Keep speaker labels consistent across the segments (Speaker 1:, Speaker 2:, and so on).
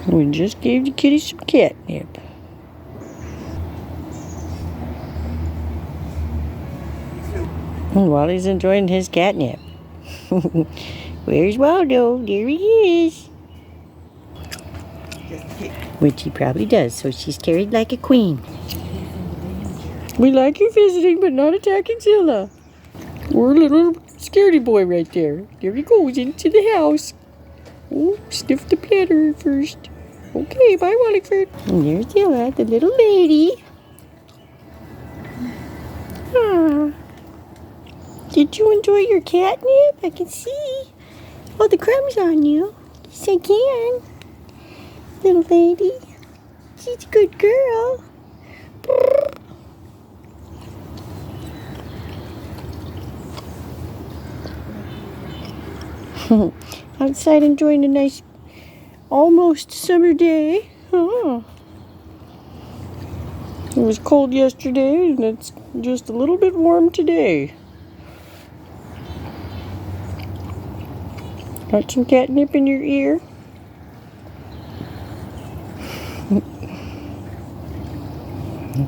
Speaker 1: We just gave the kitty some catnip. And Wally's enjoying his catnip. Where's Waldo? There he is. Which he probably does, so she's carried like a queen. We like you visiting, but not attacking Zilla. We're a little scaredy boy right there. There he goes into the house. Oh, sniff the platter first. Okay, bye, Wallingford. And there's Zilla, the little lady. Ah. Did you enjoy your catnip? I can see all the crumbs on you. Yes, I can. Little lady. She's a good girl. Outside enjoying a nice, almost summer day. Oh. It was cold yesterday, and it's just a little bit warm today. Got some catnip in your ear?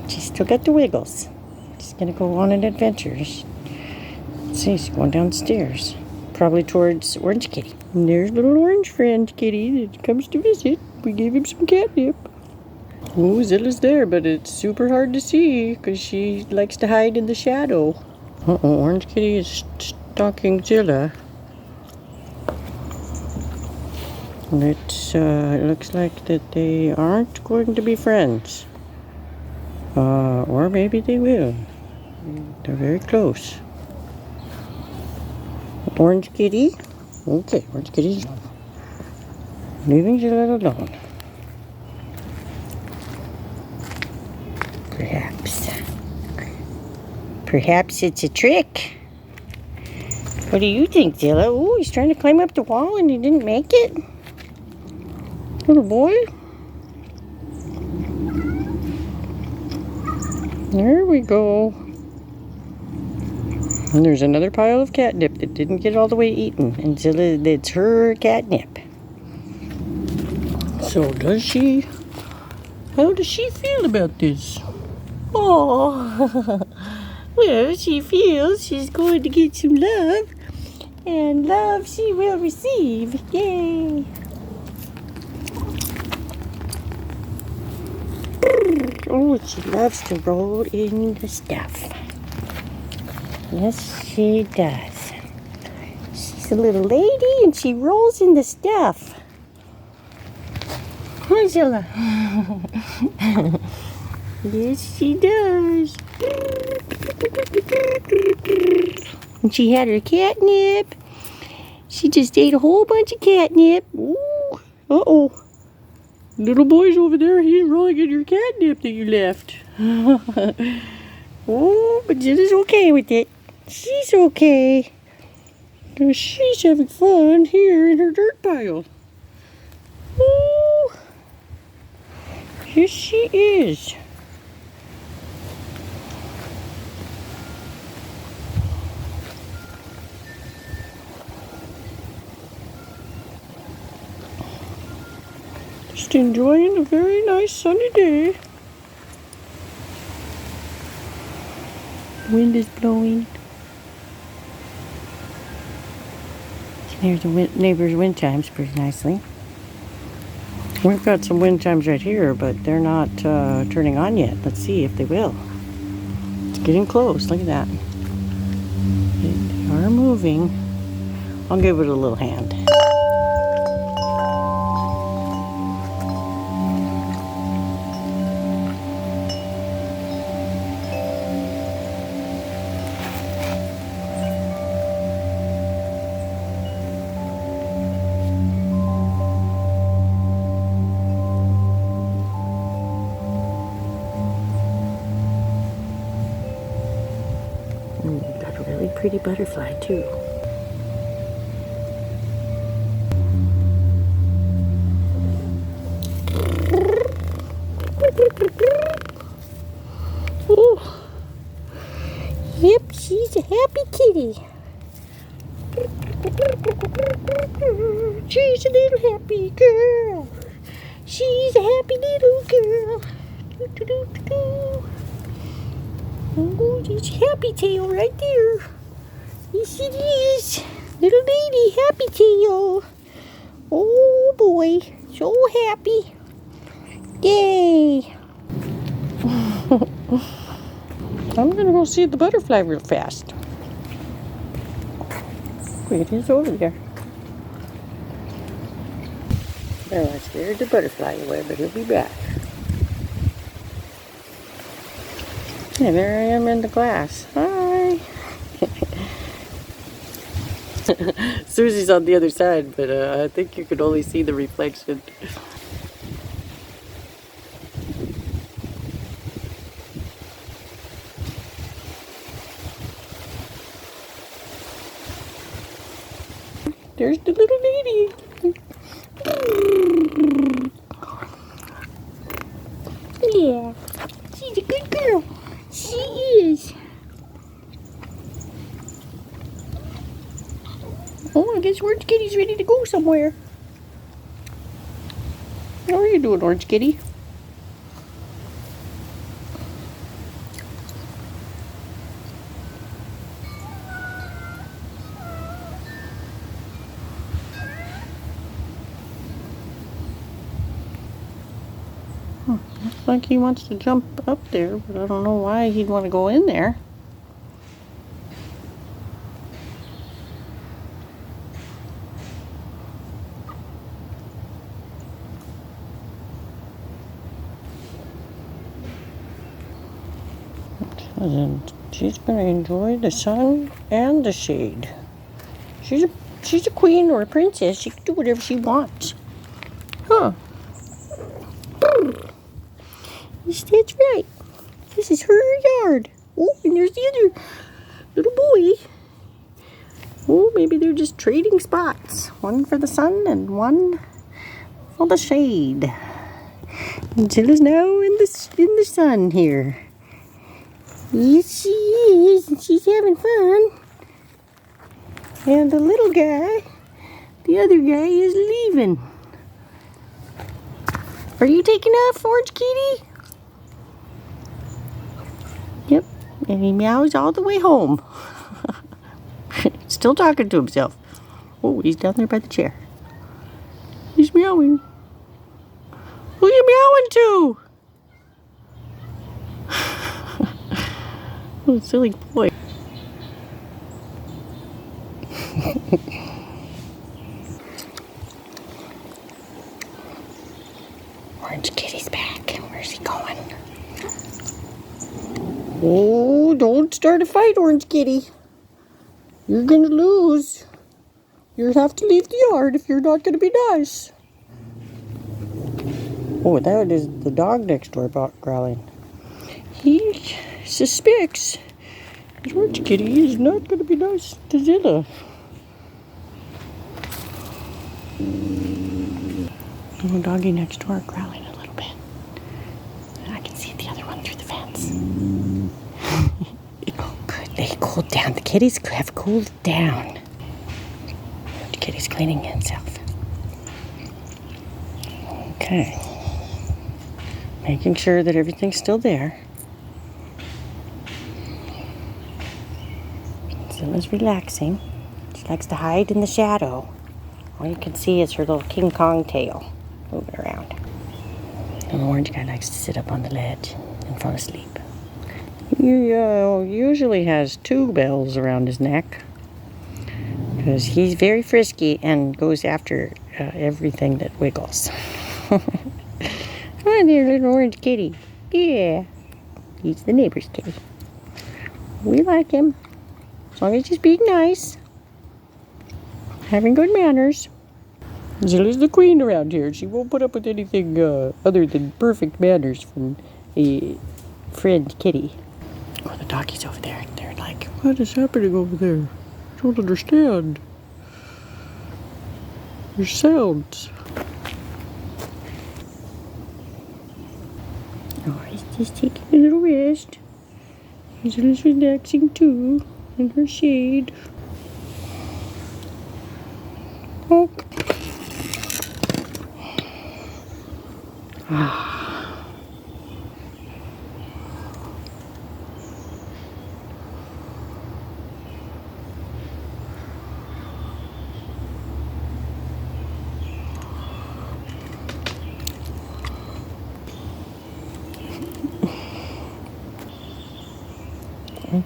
Speaker 1: She's still got the wiggles. She's gonna go on an adventure. Let's see, she's going downstairs. Probably towards Orange Kitty. And there's little orange friend Kitty that comes to visit. We gave him some catnip. Oh, Zilla's there, but it's super hard to see because she likes to hide in the shadow. Uh-oh, Orange Kitty is stalking Zilla. It looks like that they aren't going to be friends. Or maybe they will. They're very close. Orange Kitty. Okay, Orange Kitty's leaving Zilla alone. Perhaps it's a trick. What do you think, Zilla? Oh, he's trying to climb up the wall and he didn't make it. Little boy. There we go. And there's another pile of catnip that didn't get all the way eaten. And Zilla, it's her catnip. So how does she feel about this? Oh, well, she feels she's going to get some love. And love she will receive. Yay. Oh, she loves to roll in the stuff. Yes, she does. She's a little lady and she rolls in the stuff. Hi, Zilla. Yes, she does. And she had her catnip. She just ate a whole bunch of catnip. Ooh, uh-oh. Little boy's over there. He's rolling in your catnip that you left. Oh, but Zilla's okay with it. She's okay. Because she's having fun here in her dirt pile. Oh, yes, she is. Just enjoying a very nice sunny day. The wind is blowing. There's the neighbor's wind chimes pretty nicely. We've got some wind chimes right here, but they're not turning on yet. Let's see if they will. It's getting close. Look at that. They are moving. I'll give it a little hand. Got a really pretty butterfly too. Ooh. Yep, she's a happy kitty. She's a little happy girl. a happy little girl. Do, do, do, do, do. Oh, there's Happy Tail right there. Yes, it is. Little lady, Happy Tail. Oh boy, so happy. Yay. I'm gonna go see the butterfly real fast. It is over there. Oh, I scared the butterfly away, but he'll be back. And there I am in the glass. Hi. Susie's on the other side, but I think you can only see the reflection. There's the little lady. Yeah, she's a good girl. She is. Oh, I guess Orange Kitty's ready to go somewhere. How are you doing, Orange Kitty? Looks like he wants to jump up there, but I don't know why he'd want to go in there. And she's going to enjoy the sun and the shade. She's a queen or a princess. She can do whatever she wants. Huh. Yes, that's right. This is her yard. Oh, and there's the other little boy. Oh, maybe they're just trading spots. One for the sun and one for the shade. And Zilla's now in the sun here. Yes, she is. And she's having fun. And the little guy, the other guy, is leaving. Are you taking off, Orange Kitty? Yep, and he meows all the way home. Still talking to himself. Oh, he's down there by the chair. He's meowing. Who are you meowing to? Oh, silly boy. Orange Kitty's back. Where's he going? Oh, don't start a fight, Orange Kitty. You're gonna lose. You'll have to leave the yard if you're not gonna be nice. Oh, that is the dog next door growling. He suspects that Orange Kitty is not gonna be nice to Zilla. Oh, doggy next door growling a little bit. I can see the other one through the fence. Good, they cooled down. The kitties have cooled down. The kitty's cleaning himself. Okay. Making sure that everything's still there. Zilla's relaxing. She likes to hide in the shadow. All you can see is her little King Kong tail moving around. The orange guy likes to sit up on the ledge and fall asleep. He usually has 2 bells around his neck because he's very frisky and goes after everything that wiggles. Hi there, little Orange Kitty. Yeah, he's the neighbor's kitty. We like him as long as he's being nice, having good manners. Zilla's the queen around here. She won't put up with anything other than perfect manners from a friend kitty. Oh, the doggies over there. They're like, what is happening over there? I don't understand. There's sounds. Oh, he's just taking a little rest. Zilla's relaxing too in her shade. Oh. Orange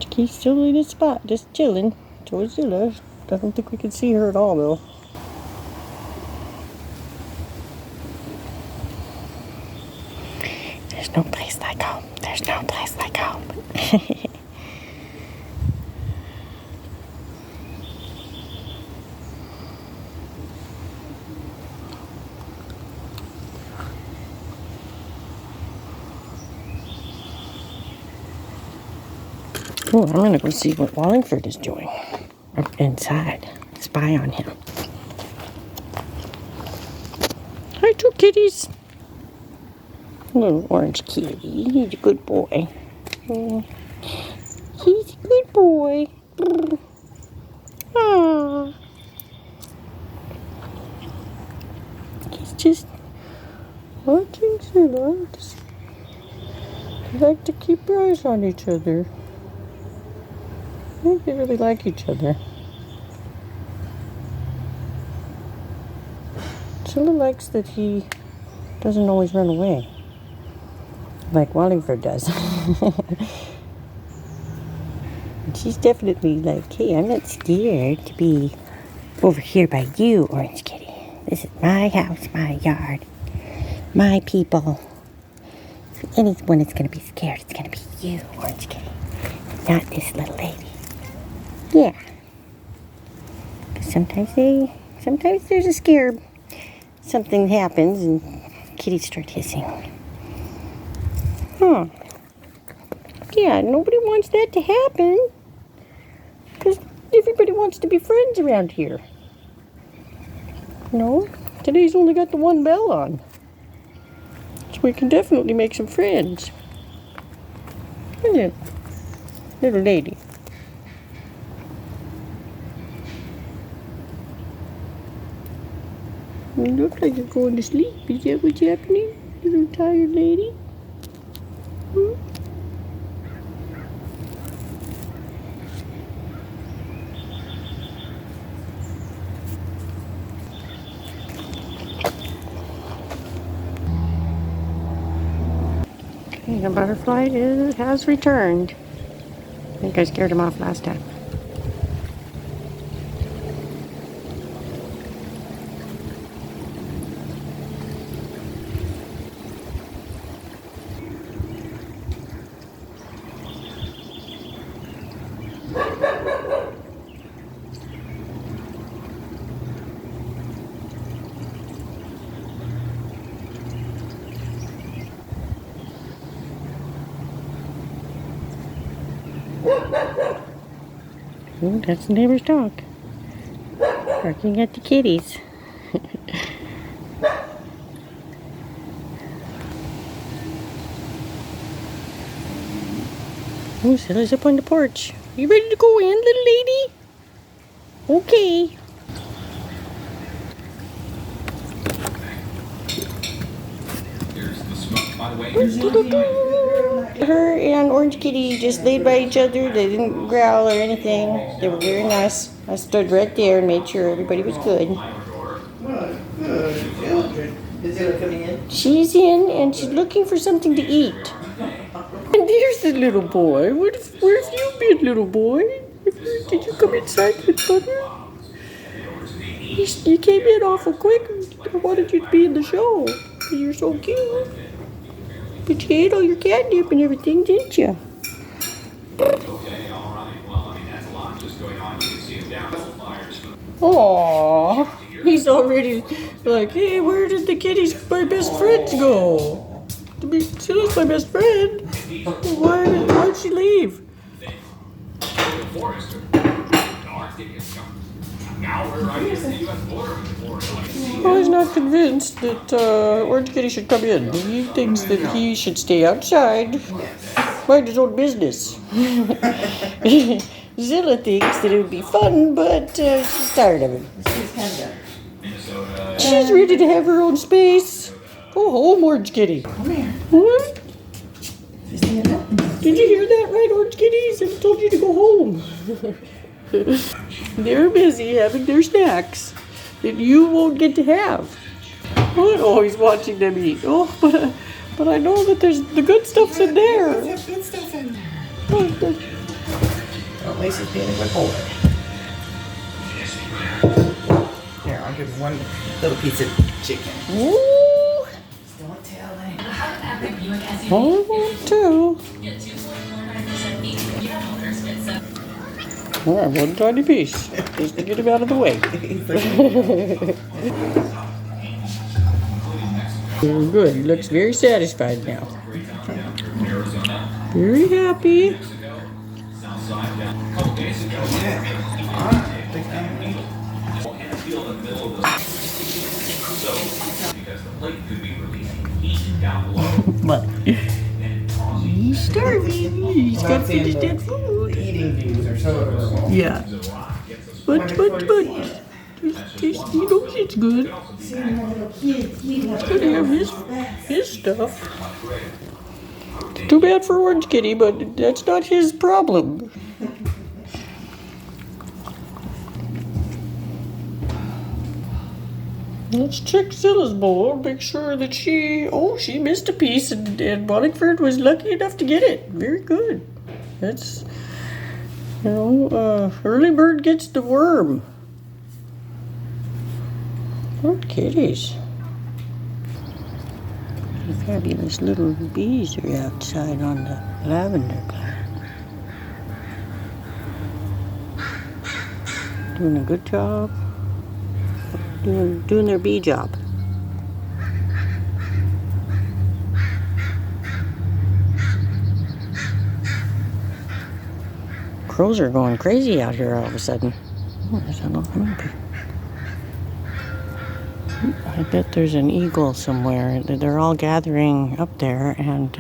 Speaker 1: Kitty's still in his spot, just chilling. Towards Zilla. I don't think we can see her at all, though. There's no place like home. There's no place like home. Oh, I'm gonna go see what Wallingford is doing up inside. Spy on him. Hi, two kitties. Little orange kitty. He's a good boy. He's a good boy. Ah. He's just watching Zilla. They like to keep their eyes on each other. I think they really like each other. Zilla likes that he doesn't always run away, like Wallingford does. And she's definitely like, hey, I'm not scared to be over here by you, Orange Kitty. This is my house, my yard, my people. If anyone is going to be scared, it's going to be you, Orange Kitty, not this little lady. Yeah. Sometimes there's a scare. Something happens and kitties start hissing. Yeah, nobody wants that to happen. Because everybody wants to be friends around here. No? Today's only got the one bell on. So we can definitely make some friends. Isn't it? Little lady. You look like you're going to sleep. Is that what's happening? Little tired lady? Okay, the butterfly has returned. I think I scared him off last time. Ooh, that's the neighbor's dog. Barking at the kitties. Oh, Zilla's up on the porch. You ready to go in, little lady? Okay.
Speaker 2: Here's the smoke, by the way.
Speaker 1: Her and Orange Kitty just laid by each other. They didn't growl or anything. They were very nice. I stood right there and made sure everybody was good.
Speaker 3: Is Zilla coming in?
Speaker 1: She's in and she's looking for something to eat. And there's the little boy. Where have you been, little boy? Did you come inside with Butter? You came in awful quick. I wanted you to be in the show. You're so cute. But you ate all your catnip and everything, didn't you? Aww. He's already like, hey, where did the kitties, my best friends, go? Zilla's my best friend. Why'd she leave? Well, he's not convinced that Orange Kitty should come in. He thinks that he should stay outside, mind his own business. Zilla thinks that it would be fun, but she's tired of it.
Speaker 3: She's kind of.
Speaker 1: She's ready to have her own space. Go go home, Orange Kitty.
Speaker 3: Come here.
Speaker 1: What?
Speaker 3: You stand up.
Speaker 1: Did you hear that right, Orange Kitties? I told you to go home. They're busy having their snacks that you won't get to have. What? Oh, he's watching them eat. Oh, but I know that there's the good stuff's in there.
Speaker 3: There's good stuff in there.
Speaker 1: Oh,
Speaker 3: Oh, Lacey's being a good boy. Here, I'll give you one little piece of chicken.
Speaker 1: Ooh,
Speaker 3: Don't tell them.
Speaker 1: I won't tell. All right, one tiny piece, just to get him out of the way. Very good. He looks very satisfied now. Very happy. What? He's starving. He's got to finish that food.
Speaker 3: The eating views are so adorable.
Speaker 1: Yeah. But. He knows it's good.
Speaker 3: See my little kids eating up
Speaker 1: Could have his stuff. Too bad for Orange Kitty, but that's not his problem. Let's check Zilla's bowl. Make sure that she missed a piece, and Wallingford was lucky enough to get it. Very good. That's, early bird gets the worm. Poor kitties. The fabulous little bees are outside on the lavender plant. Doing a good job. Doing their bee job. Crows are going crazy out here all of a sudden. Oh, there's a little honeybee. I bet there's an eagle somewhere. They're all gathering up there, and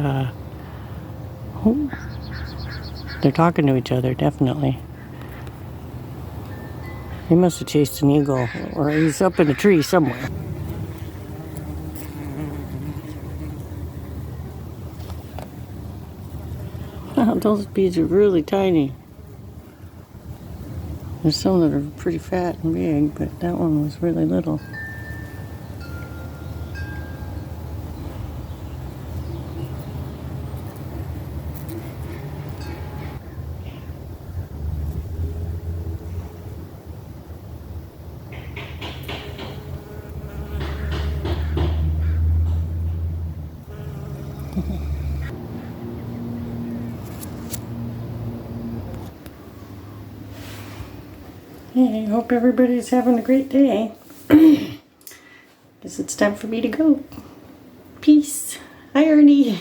Speaker 1: they're talking to each other, definitely. He must have chased an eagle, or he's up in a tree somewhere. Wow, those bees are really tiny. There's some that are pretty fat and big, but that one was really little. Hey, hope everybody's having a great day. Guess it's time for me to go. Peace. Hi, Ernie.